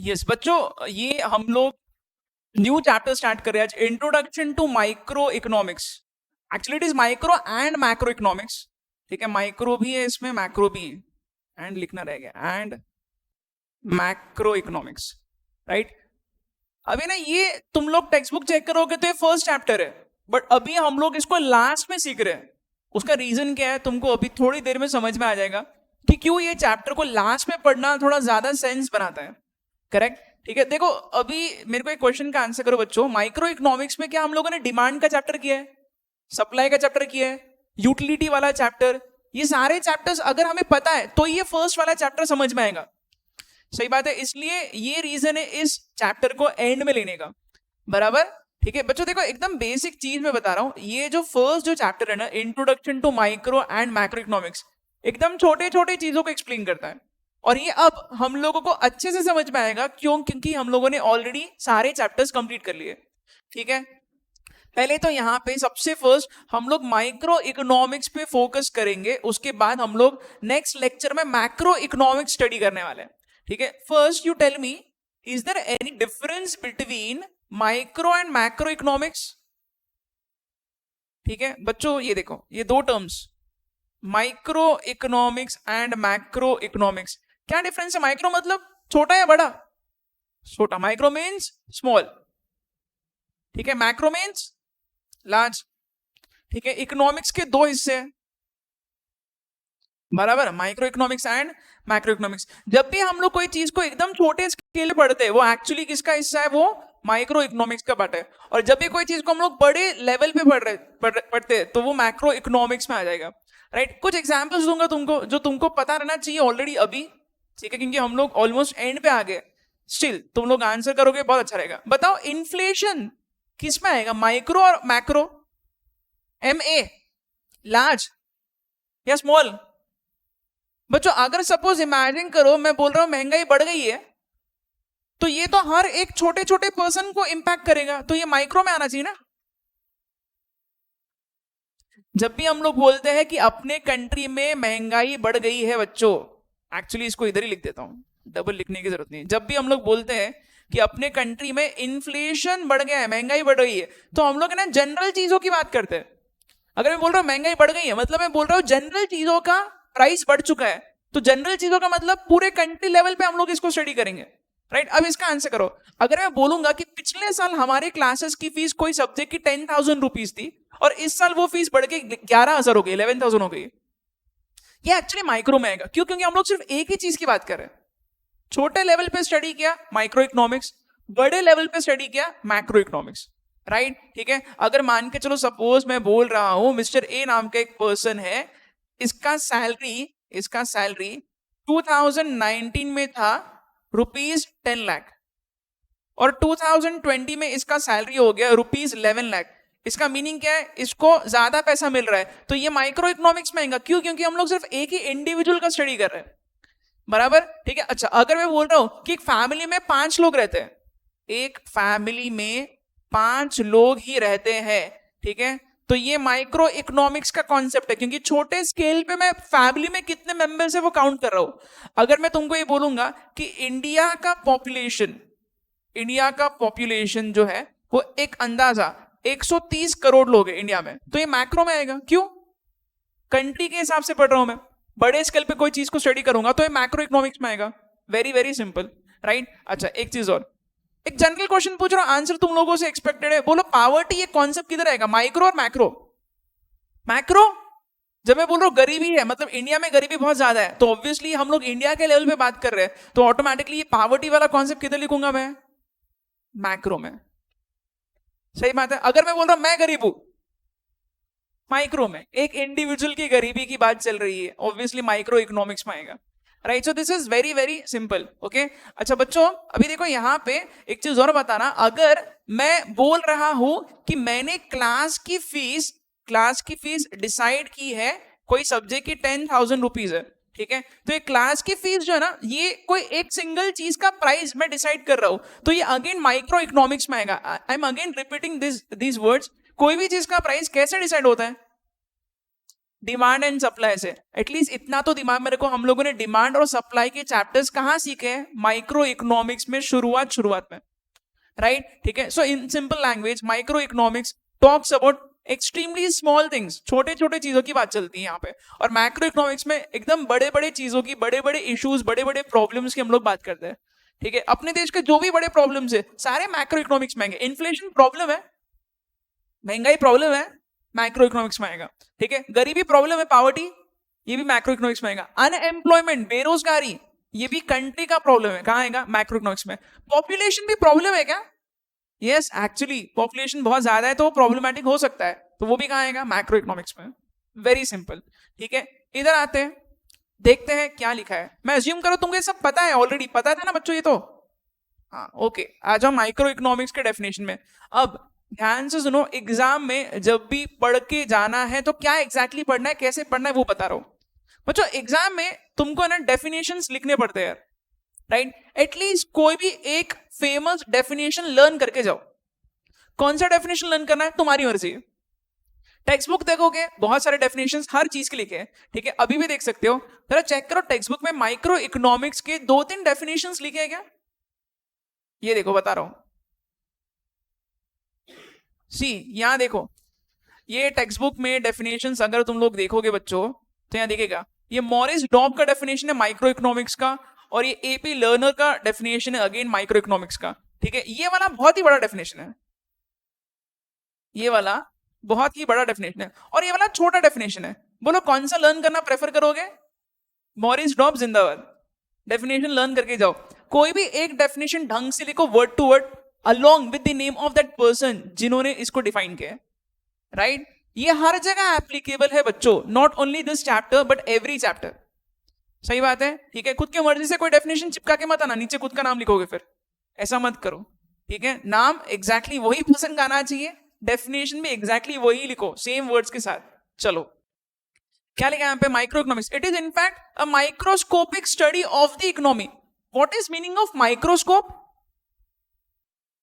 Yes बच्चों, ये हम लोग न्यू चैप्टर स्टार्ट कर रहे हैं आज, introduction to micro economics. Actually it is micro and macro economics. ठीक है, माइक्रो भी है इसमें, मैक्रो भी है, एंड लिखना रहेगा, एंड मैक्रो इकोनॉमिक्स। राइट, अभी ना ये तुम लोग टेक्स्ट बुक चेक करोगे तो ये फर्स्ट चैप्टर है, बट अभी हम लोग इसको लास्ट में सीख रहे हैं। उसका रीजन क्या है तुमको अभी थोड़ी देर में समझ में आ जाएगा कि क्यों ये चैप्टर को लास्ट में पढ़ना थोड़ा ज्यादा सेंस बनाता है। करेक्ट, ठीक है। देखो अभी मेरे को एक क्वेश्चन का आंसर करो बच्चों, माइक्रो इकोनॉमिक्स में क्या हम लोगों ने डिमांड का चैप्टर किया है, सप्लाई का चैप्टर किया है, यूटिलिटी वाला चैप्टर, ये सारे चैप्टर्स अगर हमें पता है तो ये फर्स्ट वाला चैप्टर समझ में आएगा। सही बात है, इसलिए ये रीजन है इस चैप्टर को एंड में लेने का। बराबर, ठीक है बच्चों। देखो एकदम बेसिक चीज मैं बता रहा हूं, ये जो फर्स्ट जो चैप्टर है ना, introduction to micro and macro economics, एकदम छोटे छोटे चीजों को एक्सप्लेन करता है। और ये अब हम लोगों को अच्छे से समझ में आएगा, क्योंकि हम लोगों ने ऑलरेडी सारे चैप्टर्स कंप्लीट कर लिए। ठीक है, पहले तो यहाँ पे सबसे फर्स्ट हम लोग माइक्रो इकोनॉमिक्स पे फोकस करेंगे, उसके बाद हम लोग नेक्स्ट लेक्चर में मैक्रो इकोनॉमिक्स स्टडी करने वाले हैं। ठीक है, first you tell me, is there any difference between micro and macro economics? ठीक है बच्चों, ये देखो ये दो terms, micro economics and macro economics, क्या डिफरेंस है? माइक्रो मतलब छोटा या बड़ा? छोटा। Micro means small. ठीक है, मैक्रो मीन्स लार्ज। ठीक है, इकोनॉमिक्स के दो हिस्से हैं, बराबर, micro economics and macro economics. जब भी हम लोग कोई चीज को एकदम छोटे स्केल पे पढ़ते हैं, वो एक्चुअली किसका हिस्सा है? वो माइक्रो इकोनॉमिक्स का पार्ट है। और जब भी कोई चीज को हम लोग बड़े लेवल पे पढ़ते हैं तो वो मैक्रो इकोनॉमिक्स में आ जाएगा। राइट, कुछ एग्जांपल्स दूंगा तुमको जो तुमको पता रहना चाहिए ऑलरेडी अभी। ठीक है, क्योंकि हम लोग ऑलमोस्ट एंड पे आ गए, स्टिल तुम लोग आंसर करोगे बहुत अच्छा रहेगा। बताओ इन्फ्लेशन किस में आएगा, माइक्रो और मैक्रो? MA लार्ज या स्मॉल? बच्चों अगर सपोज इमेजिन करो, मैं बोल रहा हूं महंगाई बढ़ गई है, तो ये तो हर एक छोटे छोटे पर्सन को इंपैक्ट करेगा, तो ये माइक्रो में आना चाहिए ना। जब भी हम लोग बोलते हैं कि अपने कंट्री में महंगाई बढ़ गई है बच्चों, एक्चुअली इसको इधर ही लिख देता हूं, डबल लिखने की जरूरत नहीं। जब भी हम लोग बोलते हैं कि अपने कंट्री में इन्फ्लेशन बढ़ गया है, महंगाई बढ़ रही है, तो हम लोग है ना जनरल चीजों की बात करते हैं। अगर मैं बोल रहा हूं महंगाई बढ़ गई है, मतलब मैं बोल रहा हूं जनरल चीजों का प्राइस बढ़ चुका है। तो जनरल चीजों का मतलब पूरे कंट्री लेवल पे हम लोग इसको स्टडी करेंगे। राइट, अब इसका आंसर करो। अगर मैं बोलूंगा कि पिछले साल हमारे क्लासेस की फीस कोई सब्जेक्ट की 10,000 रुपीज थी, और इस साल वो फीस बढ़ के 11,000 हो गई, 11,000 हो गई, ये एक्चुअली माइक्रो में आएगा। क्यों? क्योंकि हम लोग सिर्फ एक ही चीज की बात कर रहे हैं। छोटे लेवल पे स्टडी किया माइक्रो इकोनॉमिक्स, बड़े लेवल पे स्टडी किया मैक्रो इकोनॉमिक्स। राइट, ठीक है। अगर मान के चलो सपोज मैं बोल रहा हूं मिस्टर ए नाम का एक पर्सन है, इसका सैलरी 2019 में था ₹10 लाख, और 2020 में इसका सैलरी हो गया ₹11 लाख। इसका मीनिंग क्या है? इसको ज्यादा पैसा मिल रहा है, तो ये माइक्रो इकोनॉमिक्स में आएगा। क्यों? क्योंकि हम लोग सिर्फ एक ही इंडिविजुअल का स्टडी कर रहे हैं। बराबर, ठीक है। अच्छा, अगर मैं बोल रहा हूं कि एक फैमिली में 5 लोग रहते हैं, एक फैमिली में 5 लोग ही रहते हैं, ठीक है, तो ये माइक्रो इकोनॉमिक्स का कॉन्सेप्ट है, क्योंकि छोटे स्केल पे मैं फैमिली में कितने मेंबर्स है वो काउंट कर रहा हूं। अगर मैं तुमको ये बोलूंगा कि इंडिया का पॉपुलेशन जो है वो एक अंदाजा 130 करोड़ लोग हैं इंडिया में, तो ये मैक्रो में आएगा। क्यों? कंट्री के हिसाब से पढ़ रहा हूं मैं, बड़े स्केल पे कोई चीज को स्टडी करूंगा तो ये मैक्रो इकोनॉमिक्स में आएगा। Very very simple. राइट, अच्छा एक चीज और, एक जनरल क्वेश्चन पूछ रहा हूं, आंसर तुम लोगों से एक्सपेक्टेड है। बोलो पावर्टी ये कॉन्सेप्ट किधर आएगा, माइक्रो और मैक्रो? मैक्रो। जब मैं बोल रहा हूं गरीबी है, मतलब इंडिया में गरीबी बहुत ज्यादा है, तो ऑब्वियसली हम लोग इंडिया के लेवल पे बात कर रहे हैं, तो ऑटोमेटिकली ये पावर्टी वाला कॉन्सेप्ट किधर लिखूंगा मैं? मैक्रो में। सही बात है। अगर मैं बोल रहा हूं मैं गरीब हूं, माइक्रो में। एक इंडिविजुअल की गरीबी की बात चल रही है, ऑब्वियसली माइक्रो इकोनॉमिक्स में आएगा। Right, so this is very very simple. Okay, अच्छा बच्चों अभी देखो यहाँ पे एक चीज और बताना, अगर मैं बोल रहा हूं कि मैंने क्लास की फीस डिसाइड की है, कोई सब्जेक्ट की 10,000 रुपीज है, ठीक है, तो ये क्लास की फीस जो है ना, ये कोई एक सिंगल चीज का प्राइस मैं डिसाइड कर रहा हूं, तो ये अगेन माइक्रो इकोनॉमिक्स में आएगा। I am again repeating this words, कोई भी चीज का प्राइस कैसे डिसाइड होता है? डिमांड एंड सप्लाई से। एटलीस्ट इतना तो दिमाग में रखो, हम लोगों ने डिमांड और सप्लाई के चैप्टर्स कहाँ सीखे हैं? माइक्रो इकोनॉमिक्स में, शुरुआत में, राइट? ठीक है, so in simple language microeconomics talks about extremely small things, छोटे छोटे चीजों की बात चलती है यहाँ पे। और मैक्रो इकोनॉमिक्स में एकदम बड़े बड़े चीजों की, बड़े बड़े इश्यूज, बड़े बड़े प्रॉब्लम्स की हम लोग बात करते हैं। ठीक है, अपने देश के जो भी बड़े प्रॉब्लम्स है सारे मैक्रो इकोनॉमिक्स में आएंगे। इन्फ्लेशन प्रॉब्लम है, महंगाई प्रॉब्लम है, मैक्रो इकोनॉमिक्स में आएगा। ठीक है, गरीबी प्रॉब्लम है, पॉवर्टी, ये भी मैक्रो इकोनॉमिक्स में आएगा। अनएम्प्लॉयमेंट, बेरोजगारी, ये भी कंट्री का प्रॉब्लम है, कहाँ आएगा? मैक्रो इकोनॉमिक्स में। पॉपुलेशन भी प्रॉब्लम है क्या? यस, एक्चुअली पॉपुलेशन बहुत ज्यादा है तो वो प्रॉब्लमेटिक हो सकता है, तो वो भी कहाँ आएगा? मैक्रो इकोनॉमिक्स में। Very simple. ठीक है, इधर आते हैं, देखते हैं क्या लिखा है। मैं अज्यूम करो तुमको ये सब पता है, ऑलरेडी पता था ना बच्चों ये तो। हाँ ओके, आ जाओ माइक्रो इकोनॉमिक्स के डेफिनेशन में। अब ध्यान से सुनो, एग्जाम में जब भी पढ़ के जाना है तो क्या एग्जैक्टली पढ़ना है, कैसे पढ़ना है, वो बता रहा हूं बच्चों। एग्जाम में तुमको ना डेफिनेशंस लिखने पड़ते हैं यार, राइट? एटलीस्ट कोई भी एक फेमस डेफिनेशन लर्न करके जाओ। कौन सा डेफिनेशन लर्न करना है तुम्हारी मर्जी। टेक्स्ट बुक देखोगे बहुत सारे डेफिनेशंस हर चीज के लिखे हैं। ठीक है, अभी भी देख सकते हो, जरा चेक करो टेक्स्ट बुक में माइक्रो इकोनॉमिक्स के 2-3 डेफिनेशंस लिखे हैं क्या? ये देखो बता रहा हूं, सी यहां देखो, ये टेक्स्ट बुक में डेफिनेशंस अगर तुम लोग देखोगे बच्चों तो यहां दिखेगा, ये मॉरिस डॉब का डेफिनेशन है माइक्रो इकोनॉमिक्स का, और ये एपी लर्नर का डेफिनेशन है अगेन माइक्रो इकोनॉमिक्स का। ठीक है, ये वाला बहुत ही बड़ा डेफिनेशन है, ये वाला बहुत ही बड़ा डेफिनेशन है, और ये वाला छोटा डेफिनेशन है। बोलो कौन सा लर्न करना प्रेफर करोगे? मॉरिस डॉब जिंदाबाद, डेफिनेशन लर्न करके जाओ। कोई भी एक डेफिनेशन ढंग से लिखो, word to word, along with the name of that person जिन्होंने इसको डिफाइन किया है, राइट? ये हर जगह एप्लीकेबल है बच्चों, not only this chapter but every chapter. सही बात है, ठीक है? खुद की मर्जी से कोई डेफिनेशन चिपका के मत आना, नीचे खुद का नाम लिखोगे फिर, ऐसा मत करो। ठीक है, नाम एग्जैक्टली वही पसंद का आना चाहिए, डेफिनेशन भी एग्जैक्टली वही लिखो, सेम वर्ड्स के साथ। चलो क्या लिखा है यहाँ पे? Micro economics, it is in fact a microscopic study of the economy. What is meaning of microscope?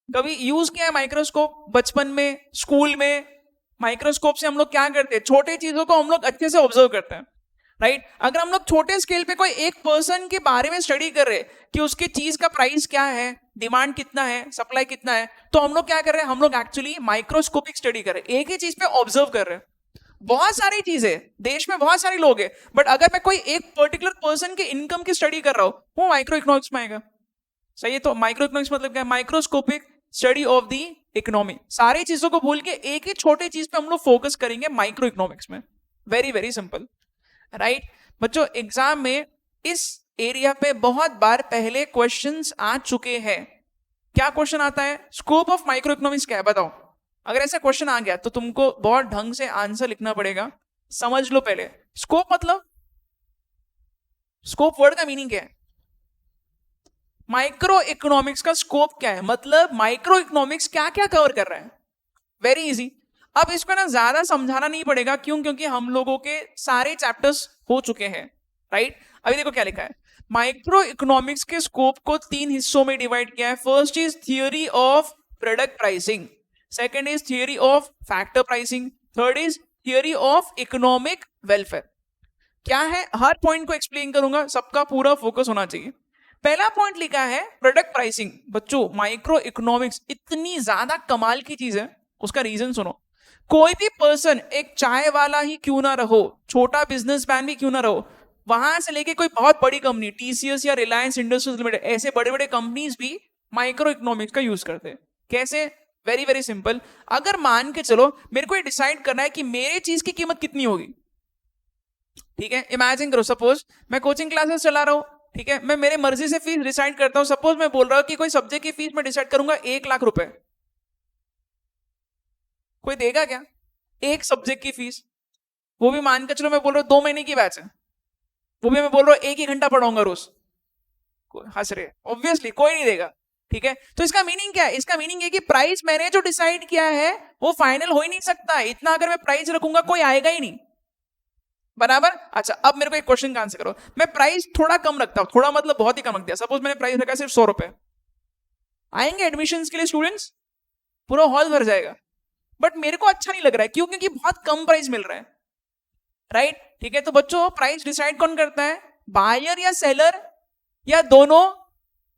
कभी यूज किया है माइक्रोस्कोप बचपन में, स्कूल में? माइक्रोस्कोप से हम लोग क्या करते हैं? छोटे चीजों को हम लोग अच्छे से ऑब्जर्व करते हैं, राइट? अगर हम लोग छोटे स्केल पे कोई एक पर्सन के बारे में स्टडी कर रहे हैं कि उसकी चीज का प्राइस क्या है, डिमांड कितना है, सप्लाई कितना है, तो हम लोग क्या कर रहे हैं? हम लोग एक्चुअली माइक्रोस्कोपिक स्टडी कर रहे हैं, एक ही चीज पे ऑब्जर्व कर रहे हैं। बहुत सारी चीजें, देश में बहुत सारे लोग हैं, बट अगर मैं कोई एक पर्टिकुलर पर्सन के इनकम की स्टडी कर रहा हूं, वो माइक्रो इकोनॉमिक्स में आएगा। सही है, तो माइक्रो इकोनॉमिक्स मतलब क्या है? Microscopic study of the economy. सारी चीजों को भूल के एक ही छोटे चीज पे हम लोग फोकस करेंगे माइक्रो इकोनॉमिक्स में। Very very simple, right? बच्चों एग्जाम में इस एरिया पे बहुत बार पहले क्वेश्चंस आ चुके हैं। क्या क्वेश्चन आता है? स्कोप ऑफ माइक्रो इकोनॉमिक्स क्या है बताओ। अगर ऐसा क्वेश्चन आ गया तो तुमको बहुत ढंग से आंसर लिखना पड़ेगा। समझ लो पहले, स्कोप मतलब, स्कोप वर्ड का मीनिंग क्या है? माइक्रो इकोनॉमिक्स का स्कोप क्या है, मतलब माइक्रो इकोनॉमिक्स क्या क्या कवर कर रहा है। Very easy. अब इसको ना ज्यादा समझाना नहीं पड़ेगा, क्यों? क्योंकि हम लोगों के सारे चैप्टर्स हो चुके हैं, राइट? अभी देखो क्या लिखा है, माइक्रो इकोनॉमिक्स के स्कोप को 3 हिस्सों में डिवाइड किया है। First is theory of product pricing, second is theory of factor pricing, third is theory of economic welfare. क्या है, हर पॉइंट को एक्सप्लेन करूंगा, सबका पूरा फोकस होना चाहिए। पहला पॉइंट लिखा है प्रोडक्ट प्राइसिंग। बच्चों माइक्रो इकोनॉमिक्स इतनी ज्यादा कमाल की चीज है, उसका रीजन सुनो। कोई भी पर्सन, एक चाय वाला ही क्यों ना रहो, छोटा बिजनेसमैन भी क्यों ना रहो, वहां से लेके कोई बहुत बड़ी कंपनी, टीसीएस या रिलायंस इंडस्ट्रीज लिमिटेड, ऐसे बड़े बड़े कंपनीज भी माइक्रो इकोनॉमिक्स का यूज करते हैं। कैसे? Very very simple. अगर मान के चलो मेरे को ये डिसाइड करना है कि मेरे चीज की कीमत कितनी होगी, ठीक है? इमेजिन करो, सपोज मैं कोचिंग क्लासेस चला रहा हूं, ठीक है? मैं मेरे मर्जी से फीस डिसाइड करता हूं। सपोज मैं बोल रहा हूं कि कोई सब्जेक्ट की फीस मैं डिसाइड करूंगा 1 लाख रुपए, कोई देगा क्या एक सब्जेक्ट की फीस? वो भी मान के चलो मैं बोल रहा हूँ 2 महीने की बैच है, वो भी मैं बोल रहा हूँ 1 ही घंटा पढ़ाऊंगा रोज, हंस रहे, ऑब्वियसली कोई नहीं देगा। ठीक है, तो इसका मीनिंग क्या है? इसका मीनिंग है कि प्राइस मैंने जो डिसाइड किया है वो फाइनल हो ही नहीं सकता, इतना अगर मैं प्राइस रखूंगा कोई आएगा ही नहीं, बराबर? अच्छा, अब मेरे को एक क्वेश्चन का आंसर करो। मैं प्राइस थोड़ा कम रखता हूं, थोड़ा मतलब बहुत ही कम रख दिया, सपोज मैंने प्राइस रखा सिर्फ 100 रुपए, आएंगे एडमिशन के लिए स्टूडेंट्स, पूरा हॉल भर जाएगा, बट मेरे को अच्छा नहीं लग रहा है। क्यों? क्योंकि बहुत कम प्राइस मिल रहा है। राइट? ठीक है, तो बच्चों प्राइस डिसाइड कौन करता है? बायर या सेलर या दोनों?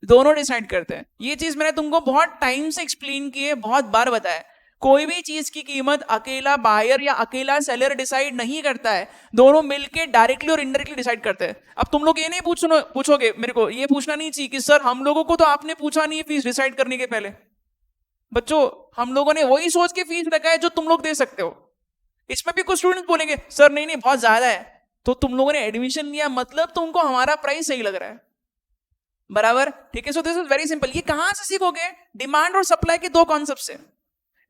दोनों डिसाइड करते हैं। ये चीज मैंने तुमको बहुत टाइम से एक्सप्लेन की है, बहुत बार बताया। कोई भी चीज की कीमत अकेला बायर या अकेला सेलर डिसाइड नहीं करता है, दोनों मिलके डायरेक्टली और इनडायरेक्टली डिसाइड करते हैं। अब तुम लोग ये नहीं पूछोगे मेरे को, ये पूछना नहीं चाहिए कि सर हम लोगों को तो आपने पूछा नहीं फीस डिसाइड करने के पहले। बच्चों हम लोगों ने वही सोच के फीस रखा है जो तुम लोग दे सकते हो। इसमें भी कुछ स्टूडेंट्स बोलेंगे सर नहीं नहीं बहुत ज्यादा है, तो तुम लोगों ने एडमिशन लिया मतलब तुमको हमारा प्राइस सही लग रहा है, बराबर? ठीक है, so this is very simple. ये कहां से सीखोगे? डिमांड और सप्लाई के दो कॉन्सेप्ट से,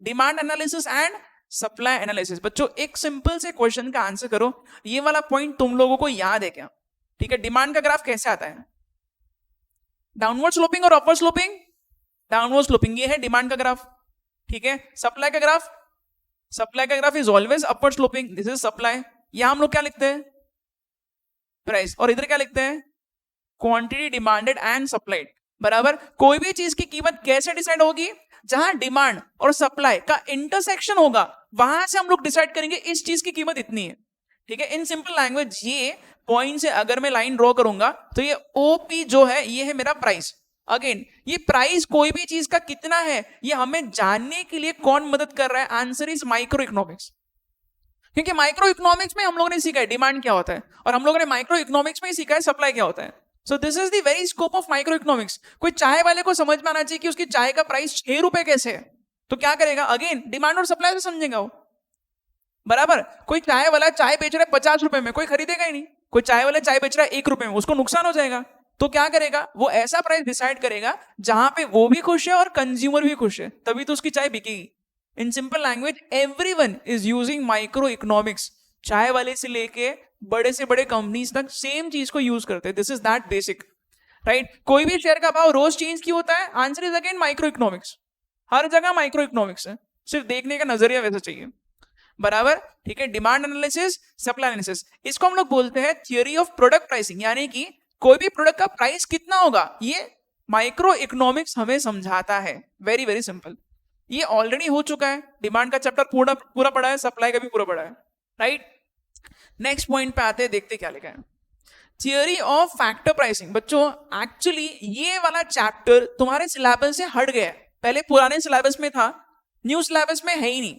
demand analysis and supply analysis. बच्चों एक सिंपल से क्वेश्चन का आंसर करो, ये वाला पॉइंट तुम लोगों को याद है क्या? ठीक है, डिमांड का ग्राफ कैसे आता है? डाउनवर्ड स्लोपिंग और अपवर्ड स्लोपिंग? डाउनवर्ड स्लोपिंग, ये है डिमांड का ग्राफ। ठीक है, सप्लाई का ग्राफ? सप्लाई का graph is always upward sloping, this is supply. यहां हम लोग क्या लिखते हैं? प्राइस। और इधर क्या लिखते हैं? क्वांटिटी डिमांडेड एंड सप्लाइड, बराबर? कोई भी चीज की कीमत कैसे डिसाइड होगी? जहां डिमांड और सप्लाई का इंटरसेक्शन होगा, वहां से हम लोग डिसाइड करेंगे इस चीज की कीमत इतनी है। ठीक है, इन सिंपल लैंग्वेज ये पॉइंट से अगर मैं लाइन ड्रॉ करूंगा तो ये ओपी जो है ये है मेरा प्राइस। अगेन ये प्राइस कोई भी चीज का कितना है ये हमें जानने के लिए कौन मदद कर रहा है? Answer is micro economics. क्योंकि माइक्रो इकोनॉमिक्स में हम लोगों ने सीखा है डिमांड क्या होता है, और हम लोगों ने माइक्रो इकोनॉमिक्स में ही सीखा है सप्लाई क्या होता है। So this is the very scope of micro economics. कोई चाय वाले को समझ में आना चाहिए कि उसकी चाय का प्राइस 6 रुपए कैसे है, तो क्या करेगा? अगेन डिमांड और सप्लाई से समझेगा वो, बराबर? कोई चाय वाला चाय बेच रहा है 50 रुपए में, कोई खरीदेगा ही नहीं। कोई चाय वाला चाय बेच रहा है 1 रुपए में, उसको नुकसान हो जाएगा। तो क्या करेगा? वो ऐसा प्राइस डिसाइड करेगा जहां पे वो भी खुश है और कंज्यूमर भी खुश है, तभी तो उसकी चाय बिकेगी। इन simple language everyone is using micro economics. चाय वाले से लेके बड़े से बड़े कंपनीज तक सेम चीज को यूज करते हैं। This is that basic, right? कोई भी शेयर का भाव रोज चेंज क्यों होता है? Answer is again microeconomics. हर जगह माइक्रो इकोनॉमिक्स है, सिर्फ देखने का नजरिया वैसा चाहिए, बराबर? ठीक है, डिमांड एनालिसिस, सप्लाई एनालिसिस, इसको हम लोग बोलते हैं थियरी ऑफ प्रोडक्ट प्राइसिंग। यानी कि कोई भी प्रोडक्ट का प्राइस कितना होगा ये माइक्रो इकोनॉमिक्स हमें समझाता है। Very very simple. ये ऑलरेडी हो चुका है, डिमांड का चैप्टर पूरा पढ़ा है, सप्लाई का भी पूरा पढ़ा है, राइट? नेक्स्ट पॉइंट पे आते हैं, देखते क्या लिखा है। Theory of factor pricing. बच्चों एक्चुअली ये वाला चैप्टर तुम्हारे सिलेबस से हट गया है, पहले पुराने सिलेबस में था, न्यू सिलेबस में है ही नहीं।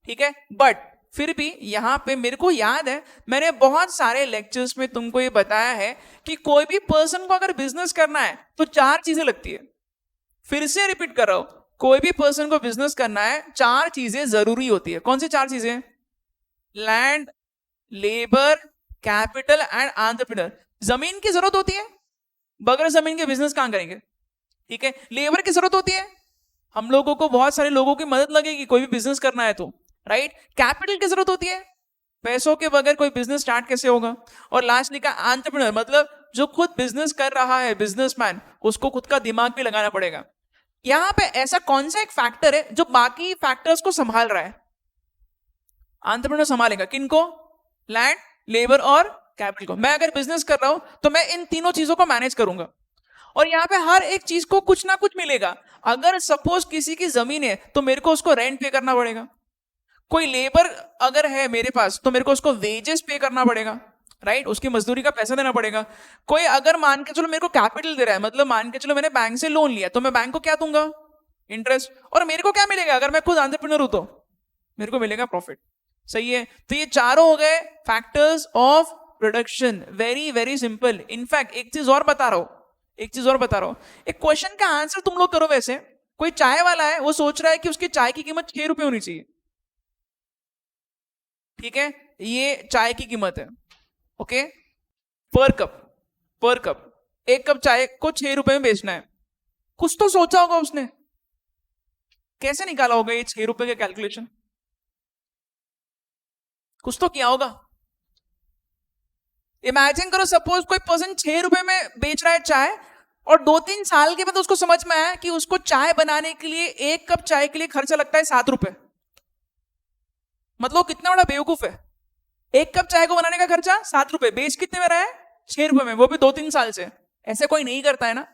ठीक है, बट फिर भी यहां पे मेरे को याद है मैंने बहुत सारे लेक्चर्स में तुमको ये बताया है कि कोई भी पर्सन को अगर बिजनेस करना है तो 4 चीजें लगती है। फिर से रिपीट कर रहा हूं, कोई भी पर्सन को बिजनेस करना है 4 चीजें जरूरी होती है। कौन सी 4 चीजें? Land, labour, capital and entrepreneur. जमीन की जरूरत होती है, बगैर जमीन के बिजनेस कहां करेंगे? ठीक है, लेबर की जरूरत होती है, हम लोगों को बहुत सारे लोगों की मदद लगेगी कोई भी बिजनेस करना है तो, राइट? कैपिटल की जरूरत होती है, पैसों के बगैर कोई बिजनेस स्टार्ट कैसे होगा? और लास्ट लिखा एंटरप्रेन्योर, मतलब जो खुद बिजनेस कर रहा है, बिजनेसमैन, उसको खुद का दिमाग भी लगाना पड़ेगा। यहां पे ऐसा कौन सा एक फैक्टर है जो बाकी फैक्टर्स को संभाल रहा है? एंटरप्रेन्योर संभालेगा किनको? लैंड, लेबर और कैपिटल को। मैं अगर बिजनेस कर रहा हूं तो मैं इन तीनों चीजों को मैनेज करूंगा, और यहाँ पे हर एक चीज को कुछ ना कुछ मिलेगा। अगर सपोज किसी की जमीन है तो मेरे को उसको रेंट पे करना पड़ेगा, कोई लेबर अगर है मेरे पास तो मेरे को उसको वेजेस पे करना पड़ेगा, राइट? उसकी मजदूरी का पैसा देना पड़ेगा। कोई अगर मान के चलो मेरे को कैपिटल दे रहा है, मतलब मान के चलो मैंने बैंक से लोन लिया, तो मैं बैंक को क्या दूंगा? इंटरेस्ट। और मेरे को क्या मिलेगा अगर मैं खुद एंटरप्रेन्योर हूं तो? मेरे को मिलेगा प्रॉफिट। सही है, तो ये चारों हो गए factors of production. Very very simple. In fact एक चीज और बता रहा हूं, एक क्वेश्चन का आंसर तुम लोग करो। वैसे कोई चाय वाला है, वो सोच रहा है कि उसकी चाय की कीमत 6 रुपए होनी चाहिए। ठीक है, ये चाय की कीमत है, ओके? पर कप एक कप चाय को 6 रुपए में बेचना है। कुछ तो सोचा होगा उसने, कैसे निकाला होगा ये 6 रुपए का कैलकुलेशन? कुछ तो किया होगा। इमेजिन करो सपोज कोई पर्सन 6 रुपए में बेच रहा है चाय, और 2-3 साल के बाद उसको समझ में आया कि उसको चाय बनाने के लिए 1 कप चाय के लिए खर्चा लगता है 7 रुपए। मतलब कितना बड़ा बेवकूफ है। 1 कप चाय को बनाने का खर्चा 7 रुपए, बेच कितने में रहा है? 6 रुपए में, वो भी 2-3 साल से। ऐसे कोई नहीं करता है ना,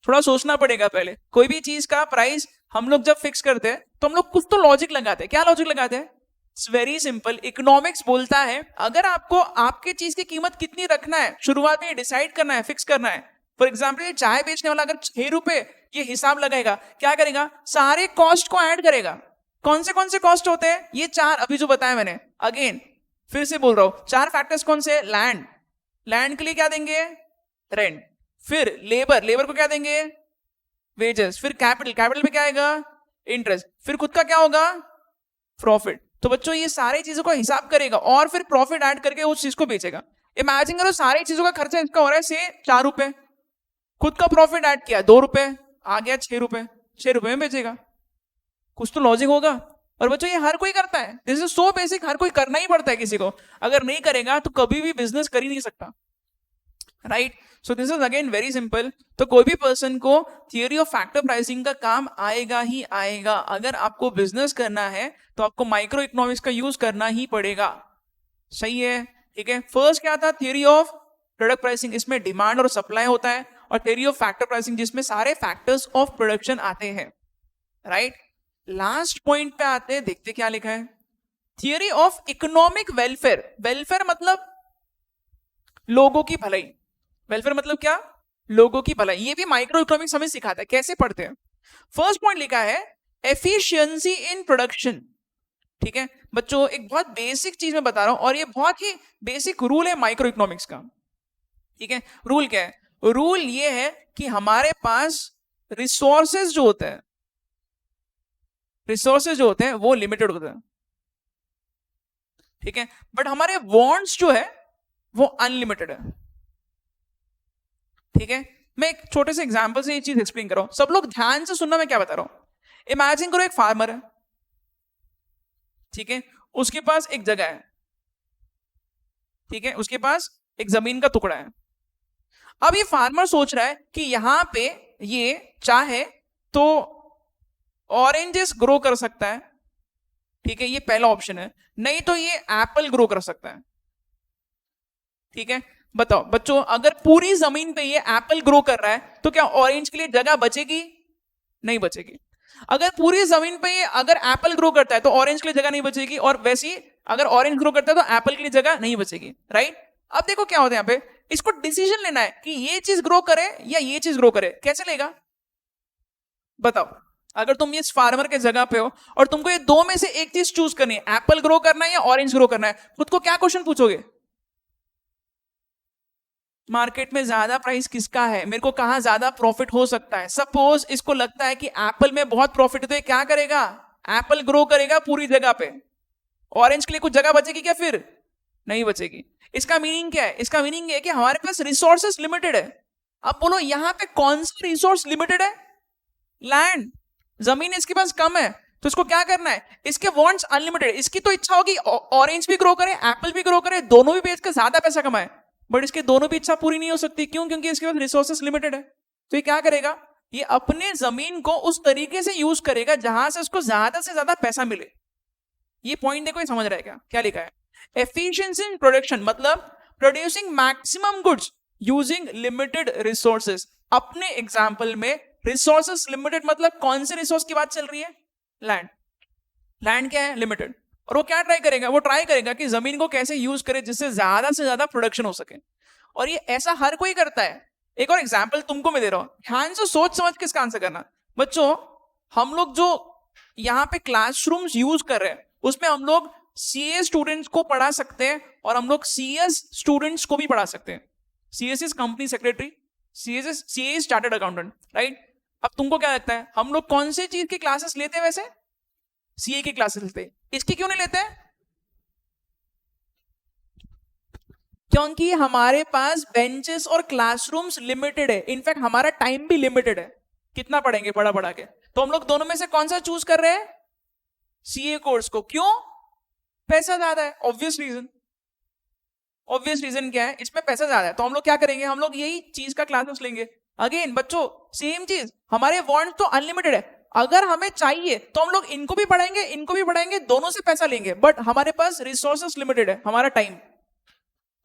थोड़ा सोचना पड़ेगा पहले। कोई भी चीज का प्राइस हम लोग जब फिक्स करते हैं तो हम लोग कुछ तो लॉजिक लगाते हैं। क्या लॉजिक लगाते हैं? It's very simple. इकोनॉमिक्स बोलता है अगर आपको आपके चीज की कीमत कितनी रखना है, शुरुआत में डिसाइड करना है, फिक्स करना है. फॉर एग्जाम्पल ये चाय बेचने वाला अगर 6 रुपए ये हिसाब लगाएगा, क्या करेगा, सारे कॉस्ट को ऐड करेगा. कौन से कॉस्ट होते हैं, ये 4 अभी जो बताया मैंने. अगेन फिर से बोल रहा हूं, 4 फैक्टर्स कौन से. लैंड के लिए क्या देंगे, रेंट. फिर लेबर को क्या देंगे, वेजेस. फिर कैपिटल पे क्या आएगा, इंटरेस्ट. फिर खुद का क्या होगा, प्रॉफिट. तो बच्चों ये सारी चीजों का हिसाब करेगा और फिर प्रॉफिट ऐड करके उस चीज को बेचेगा. इमेजिन करो सारी चीजों का खर्चा इसका हो रहा है से 4 रुपए, खुद का प्रॉफिट ऐड किया 2 रुपए, आ गया 6 रुपए. 6 रुपए में बेचेगा. कुछ तो लॉजिक होगा. और बच्चों ये हर कोई करता है. दिस इज सो बेसिक, हर कोई करना ही पड़ता है. किसी को अगर नहीं करेगा तो कभी भी बिजनेस कर ही नहीं सकता. Right. So this is again very simple. तो कोई भी पर्सन को थियरी ऑफ फैक्टर प्राइसिंग का काम आएगा ही आएगा. अगर आपको बिजनेस करना है तो आपको माइक्रो इकोनॉमिक्स का यूज करना ही पड़ेगा. सही है, ठीक है. फर्स्ट क्या था, थियरी ऑफ प्रोडक्ट प्राइसिंग, इसमें डिमांड और सप्लाई होता है. और थियरी ऑफ फैक्टर प्राइसिंग जिसमें सारे फैक्टर्स ऑफ प्रोडक्शन आते हैं. राइट. लास्ट पॉइंट पे आते हैं, देखते क्या लिखा है. Theory of economic welfare. Welfare मतलब लोगों की भलाई. वेलफेयर मतलब क्या, लोगों की भलाई. ये भी माइक्रो इकोनॉमिक्स हमें सिखाता है. कैसे पढ़ते हैं. फर्स्ट पॉइंट लिखा है एफिशिएंसी इन प्रोडक्शन. ठीक है बच्चों, एक बहुत बेसिक चीज मैं बता रहा हूं और ये बहुत ही बेसिक रूल है माइक्रो इकोनॉमिक्स का. ठीक है, रूल क्या है, रूल ये है कि हमारे पास रिसोर्सेज जो होते हैं वो लिमिटेड होते हैं. ठीक है, बट हमारे वांट्स जो है वो अनलिमिटेड है. ठीक है, मैं एक छोटे से एग्जांपल से ये चीज एक्सप्लेन कर रहा हूं. सब लोग ध्यान से सुनना मैं क्या बता रहा हूं. इमेजिन करो एक फार्मर है. ठीक है, उसके पास एक जगह है. ठीक है, उसके पास एक जमीन का टुकड़ा है. अब ये फार्मर सोच रहा है कि यहां पे ये चाहे तो ऑरेंजेस ग्रो कर सकता है. ठीक है, ये पहला ऑप्शन है. नहीं तो ये एप्पल ग्रो कर सकता है. ठीक है, बताओ बच्चों, अगर पूरी जमीन पे ये एप्पल ग्रो कर रहा है तो क्या ऑरेंज के लिए जगह बचेगी, नहीं बचेगी. अगर पूरी जमीन पे ये अगर एप्पल ग्रो करता है तो ऑरेंज के लिए जगह नहीं बचेगी, और वैसे ही अगर ऑरेंज ग्रो करता है तो एप्पल के लिए जगह नहीं बचेगी. राइट. अब देखो क्या होता है यहाँ पे, इसको डिसीजन लेना है कि ये चीज ग्रो करे या ये चीज ग्रो करे. कैसे लेगा, बताओ. अगर तुम इस फार्मर के जगह पे हो और तुमको ये दो में से एक चीज चूज करनी है, एप्पल ग्रो करना है या ऑरेंज ग्रो करना है, खुद को क्या क्वेश्चन पूछोगे, मार्केट में ज्यादा प्राइस किसका है, मेरे को कहां ज्यादा प्रॉफिट हो सकता है. सपोज इसको लगता है कि एप्पल में बहुत प्रॉफिट है तो ये क्या करेगा, एप्पल ग्रो करेगा पूरी जगह पे. ऑरेंज के लिए कुछ जगह बचेगी क्या, फिर नहीं बचेगी. इसका मीनिंग क्या है, इसका मीनिंग है कि हमारे पास रिसोर्सेस लिमिटेड है. अब बोलो यहां पे कौन सा रिसोर्स लिमिटेड है, लैंड. जमीन इसके पास कम है तो इसको क्या करना है, इसके वांट्स अनलिमिटेड. इसकी तो इच्छा होगी ऑरेंज भी ग्रो करे एप्पल भी ग्रो करे, दोनों भी बेच कर ज्यादा पैसा कमाए. बट इसके दोनों भी इच्छा पूरी नहीं हो सकती. क्यों, क्योंकि इसके पास रिसोर्सेस लिमिटेड है. तो ये क्या करेगा, ये अपने जमीन को उस तरीके से यूज करेगा जहां से उसको ज्यादा से ज्यादा पैसा मिले. ये पॉइंट देखो, ये समझ रहा है क्या, क्या लिखा है. एफिशिएंसी इन प्रोडक्शन मतलब producing maximum goods using limited resources. अपने एग्जांपल में रिसोर्सेस लिमिटेड मतलब कौन से रिसोर्स की बात चल रही है, लैंड. लैंड क्या है, लिमिटेड. और वो क्या ट्राई करेगा, वो ट्राई करेगा कि जमीन को कैसे यूज करे जिससे ज्यादा से ज्यादा प्रोडक्शन हो सके. और ये ऐसा हर कोई करता है. एक और एग्जांपल तुमको मैं दे रहा हूं, ध्यान से सोच समझ के इसका आंसर करना. बच्चों हम लोग जो यहाँ पे क्लासरूम्स यूज कर रहे हैं उसमें हम लोग सीए स्टूडेंट्स को पढ़ा सकते हैं और हम लोग सीएस स्टूडेंट्स को भी पढ़ा सकते हैं. CS is company secretary, CA is chartered accountant. Right. अब तुमको क्या लगता है हम लोग कौन सी चीज की क्लासेस लेते हैं, वैसे सीए की क्लासेस लेते हैं. इसकी क्यों नहीं लेते हैं, क्योंकि हमारे पास बेंचेस और क्लासरूम्स लिमिटेड है. इनफैक्ट हमारा टाइम भी लिमिटेड है, कितना पढ़ेंगे पढ़ा पढ़ा के. तो हम लोग दोनों में से कौन सा चूज कर रहे हैं, सीए कोर्स को. क्यों, पैसा ज्यादा है. ऑब्वियस रीजन क्या है, इसमें पैसा ज्यादा है. तो हम लोग क्या करेंगे, हम लोग यही चीज का क्लासेस लेंगे. अगेन बच्चों सेम चीज, हमारे वांट तो अनलिमिटेड है. अगर हमें चाहिए तो हम लोग इनको भी पढ़ाएंगे, दोनों से पैसा लेंगे. बट हमारे पास रिसोर्सेस लिमिटेड है, हमारा टाइम.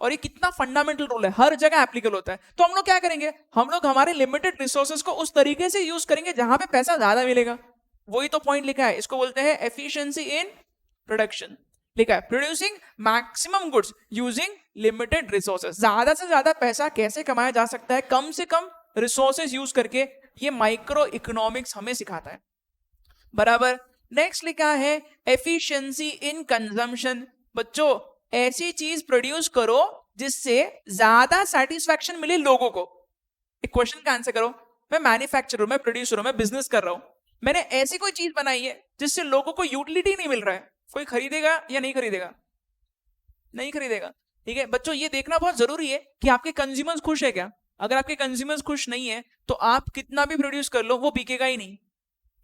और ये कितना फंडामेंटल रूल है, हर जगह एप्लीकेबल होता है. तो हम लोग क्या करेंगे, हम लोग हमारे लिमिटेड रिसोर्सेस को उस तरीके से यूज करेंगे जहां पे पैसा ज्यादा मिलेगा. वही तो पॉइंट लिखा है, इसको बोलते हैं एफिशिएंसी इन प्रोडक्शन. लिखा है producing maximum goods using limited resources, ज्यादा से ज्यादा पैसा कैसे कमाया जा सकता है कम से कम रिसोर्सेज यूज करके, ये माइक्रो इकोनॉमिक्स हमें सिखाता है, बराबर। नेक्स्ट लिखा है एफिशिएंसी इन कंजम्पशन, बच्चों ऐसी चीज प्रोड्यूस करो जिससे ज्यादा सेटिस्फैक्शन मिले लोगों को। एक क्वेश्चन का आंसर करो, मैं मैन्युफैक्चरर हूं, मैं प्रोड्यूसर हूं, मैं बिजनेस कर रहा हूं, मैंने ऐसी कोई चीज बनाई है जिससे लोगों को यूटिलिटी नहीं मिल रहा है, कोई खरीदेगा या नहीं खरीदेगा? नहीं खरीदेगा। ठीक है बच्चों, ये देखना बहुत जरूरी है कि आपके कंज्यूमर्स खुश है क्या। अगर आपके कंज्यूमर्स खुश नहीं है तो आप कितना भी प्रोड्यूस कर लो वो बिकेगा ही नहीं।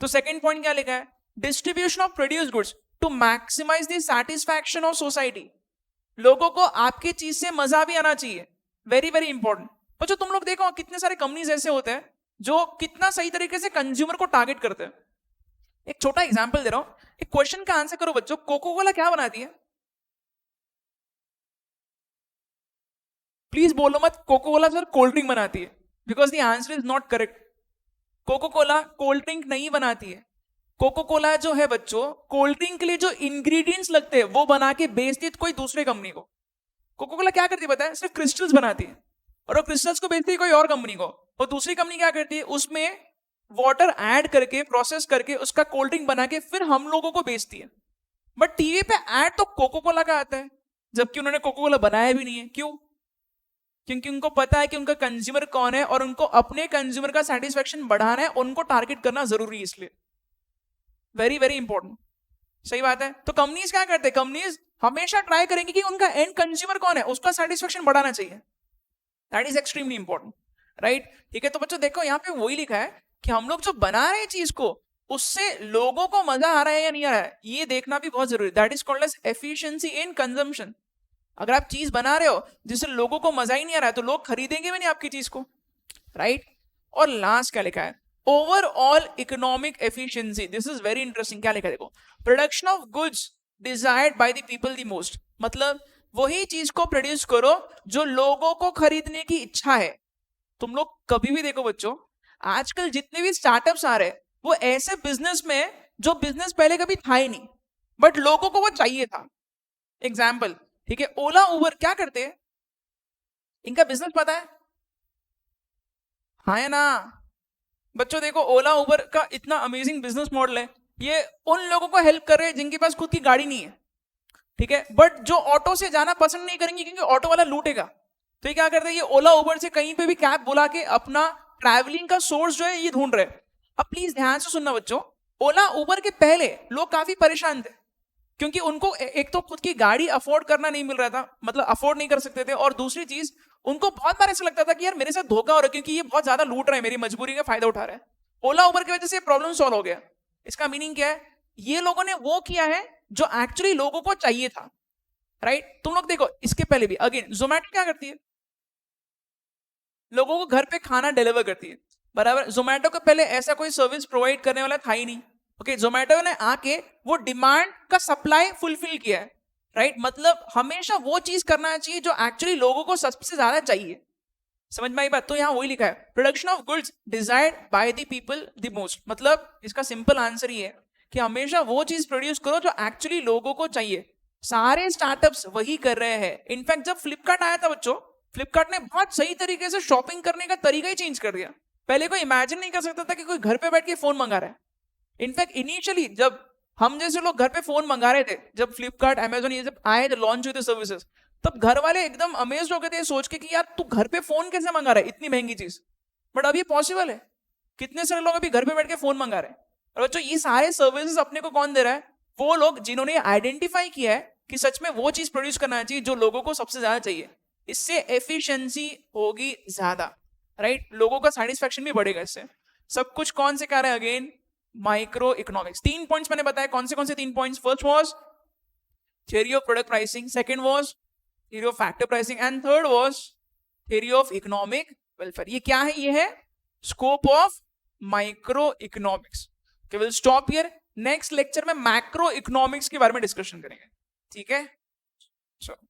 तो सेकंड पॉइंट क्या लिखा है, distribution of produce goods to maximise the satisfaction of society, लोगों को आपकी चीज से मजा भी आना चाहिए, वेरी वेरी इंपॉर्टेंट। बच्चों तुम लोग देखो कितने सारे कंपनीज ऐसे होते हैं जो कितना सही तरीके से कंज्यूमर को टारगेट करते हैं। एक छोटा एग्जांपल दे रहा हूं, एक क्वेश्चन का आंसर करो बच्चों, कोको कोला क्या बनाती है? प्लीज बोलो मत Coca Cola sir cold drink बनाती है, because the answer is not correct. Coca Cola cold drink नहीं बनाती है। कोको कोला जो है बच्चों, कोल्ड ड्रिंक के लिए जो इंग्रेडिएंट्स लगते हैं वो बना के बेचती है कोई दूसरे कंपनी को। कोको कोला क्या करती है पता है? सिर्फ क्रिस्टल्स बनाती है, और वो क्रिस्टल्स को बेचती है कोई और कंपनी को, और दूसरी कंपनी क्या करती है उसमें वाटर ऐड करके प्रोसेस करके उसका कोल्ड ड्रिंक बना के फिर हम लोगों को बेचती है। बट टीवी पे ऐड तो कोको कोला का आता है, जबकि उन्होंने कोको कोला बनाया भी नहीं है। क्यों? क्योंकि उनको पता है कि उनका कंज्यूमर कौन है और उनको अपने कंज्यूमर का सेटिस्फेक्शन बढ़ाना है, उनको टारगेट करना जरूरी है, इसलिए वेरी वेरी इंपॉर्टेंट। सही बात है। तो कंपनीज क्या करते हैं, कंपनीज हमेशा ट्राई करेंगे कि उनका एंड कंज्यूमर कौन है उसका सेटिस्फेक्शन बढ़ाना चाहिए, that is extremely important, right. ठीक है, तो बच्चों देखो यहाँ पे वही लिखा है कि हम लोग जो बना रहे हैं चीज को उससे लोगों को मजा आ रहा है या नहीं आ रहा है, ये देखना भी बहुत जरूरी है, that is called as efficiency in consumption. अगर आप चीज बना रहे हो जिससे लोगों को मजा ही नहीं आ रहा है तो लोग खरीदेंगे भी नहीं आपकी चीज को, राइट। और लास्ट क्या लिखा है, overall economic efficiency, this is very interesting. क्या लिखा है देखो, production of goods desired by the people the most, मतलब वही चीज को प्रोड्यूस करो जो लोगों को खरीदने की इच्छा है। तुम लोग कभी भी देखो बच्चों, आजकल जितने भी स्टार्टअप्स आ रहे हैं वो ऐसे बिजनेस में जो बिजनेस पहले कभी था ही नहीं, बट लोगों को वो चाहिए था। एग्जाम्पल, ठीक है, ओला उबर क्या करते हैं, इनका बिजनेस पता है? हाँ या ना? बच्चों देखो ओला उबर का इतना अमेजिंग बिजनेस मॉडल है, ये उन लोगों को हेल्प कर रहे हैं जिनके पास खुद की गाड़ी नहीं है, ठीक है, बट जो ऑटो से जाना पसंद नहीं करेंगे क्योंकि ऑटो वाला लूटेगा, तो ये क्या करते हैं, ये ओला उबर से कहीं पे भी कैब बुला के अपना ट्रैवलिंग का सोर्स जो है ये ढूंढ रहे हैं। अब प्लीज ध्यान से सुनना बच्चों, ओला उबर के पहले लोग काफी परेशान थे क्योंकि उनको एक तो खुद की गाड़ी अफोर्ड करना नहीं मिल रहा था, मतलब अफोर्ड नहीं कर सकते थे, और दूसरी चीज उनको बहुत बार ऐसा लगता था कि यार मेरे साथ धोखा हो रहा है क्योंकि ये बहुत ज्यादा लूट रहा है, मेरी मजबूरी का फायदा उठा रहा है। ओला उबर की वजह से प्रॉब्लम सॉल्व हो गया। इसका मीनिंग क्या है, ये लोगों ने वो किया है जो एक्चुअली लोगों को चाहिए था, राइट। तुम लोग देखो इसके पहले भी अगेन जोमैटो क्या करती है, लोगों को घर पे खाना डिलीवर करती है, बराबर। जोमैटो को पहले ऐसा कोई सर्विस प्रोवाइड करने वाला था ही नहीं, ओके। जोमैटो ने आके वो डिमांड का सप्लाई फुलफिल किया है, राइट। मतलब हमेशा वो चीज करना चाहिए जो एक्चुअली लोगों को सबसे ज्यादा चाहिए। समझ में आई बात? तो यहाँ वही लिखा है, production of goods desired by the people the most, मतलब इसका सिंपल आंसर ही है कि हमेशा वो चीज प्रोड्यूस करो जो एक्चुअली लोगों को चाहिए। सारे स्टार्टअप्स वही कर रहे हैं। इनफैक्ट जब फ्लिपकार्ट आया था बच्चों, फ्लिपकार्ट ने बहुत सही तरीके से शॉपिंग करने का तरीका ही चेंज कर दिया। पहले कोई इमेजिन नहीं कर सकता था कि कोई घर पे बैठ के फोन मंगा रहा है। इनफैक्ट इनिशियली जब हम जैसे लोग घर पे फोन मंगा रहे थे, जब फ्लिपकार्ट अमेजोन ये जब आए थे, लॉन्च हुए थे सर्विसेज, तब घर वाले एकदम अमेज्ड हो गए थे सोच के कि यार तू घर पे फोन कैसे मंगा रहा है इतनी महंगी चीज। बट अब ये पॉसिबल है, कितने सारे लोग अभी घर पे बैठ के फोन मंगा रहे हैं। और बच्चों ये सारे सर्विसेज अपने को कौन दे रहा है, वो लोग जिन्होंने आइडेंटिफाई किया है कि सच में वो चीज प्रोड्यूस करना चाहिए जो लोगों को सबसे ज्यादा चाहिए। इससे एफिशिएंसी होगी ज्यादा, राइट, लोगों का सेटिस्फेक्शन भी बढ़ेगा इससे। सब कुछ कौन से कह रहे हैं, अगेन माइक्रो इकोनॉमिक्स। 3 पॉइंट्स मैंने बताया, कौन से 3 points? First was theory of product pricing, second was theory of factor pricing, and third was theory of economic welfare. ये क्या है? ये है scope of micro economics. Okay, will stop here. Next lecture में मैक्रो इकोनॉमिक्स के बारे में discussion करेंगे, ठीक है। चलो।